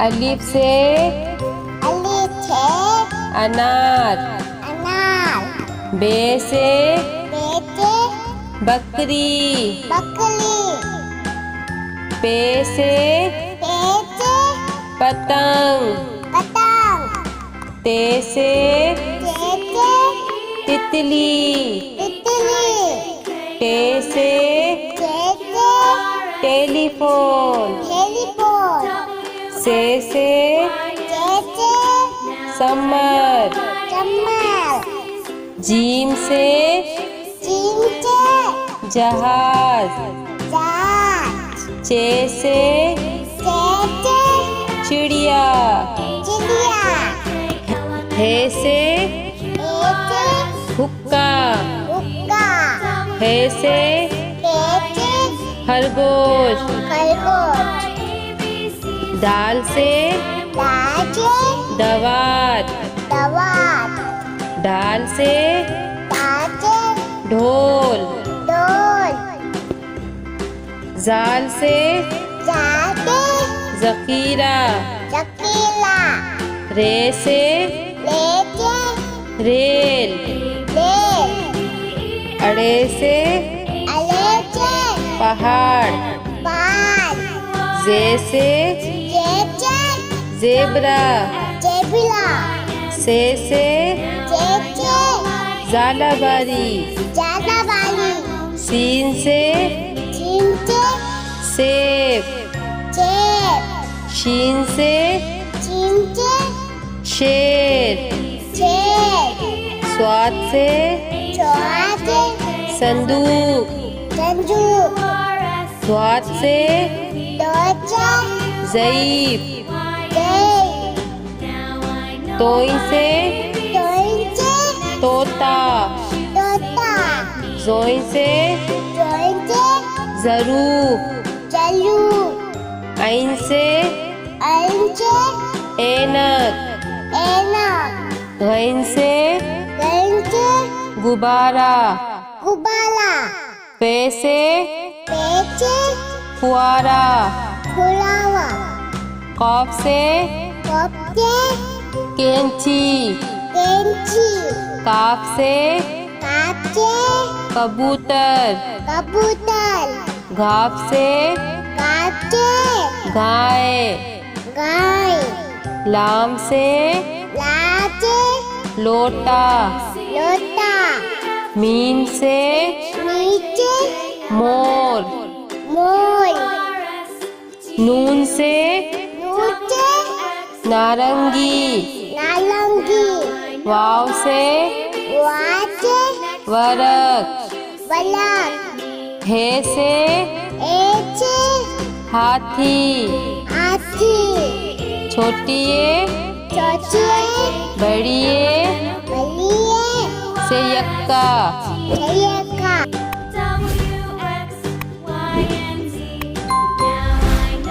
अलिफ से अनार। बे से बकरी। पे से पतंग। ते से तितली। टे से टेलीफोन। से समर। जीम से जहाज। चे से चिड़िया। हे से हुक्का। हे से खरगोश। दाल से दवात। ढाल से ढोल। जाल से जखीरा। रे से रेल। अड़े से पहाड़। जे से जेबरा। से ज़ालाबारी। सीन से सेब। शीन से शेर। स्वाद से संदूक। स्वाद से ज़ईफ। तोई से तोता। जोई से ज़रूफ। ऐन से ऐनक। गैन से गुब्बारा। पे से फुआरा। कॉफ से कैंची। काफ से कबूतर। घाफ से गाय। लाम से लोटा। मीम से मोर। नून से नारंगी। वाव से वरक। हे से हाथी। छोटिए बड़िए से यक्का।